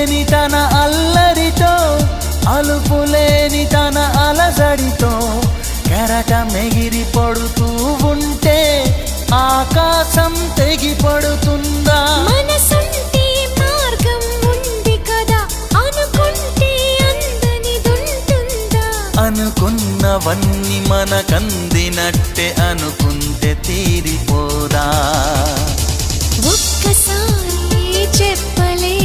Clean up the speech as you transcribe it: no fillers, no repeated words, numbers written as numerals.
లేని తన అల్లరితో అలుపులేని తన అలజడితో కెరటం ఎగిరి పడుతూ ఉంటే ఆకాశం తెగి పడుతుందా? మనసుంటే మార్గం ఉంది కదా, అనుకుంటే అందనిదుంటుందా? అనుకున్నవన్నీ మనకందినట్టే అనుకుంటే తీరిపోదా? ఒక్కసారి చెప్పలే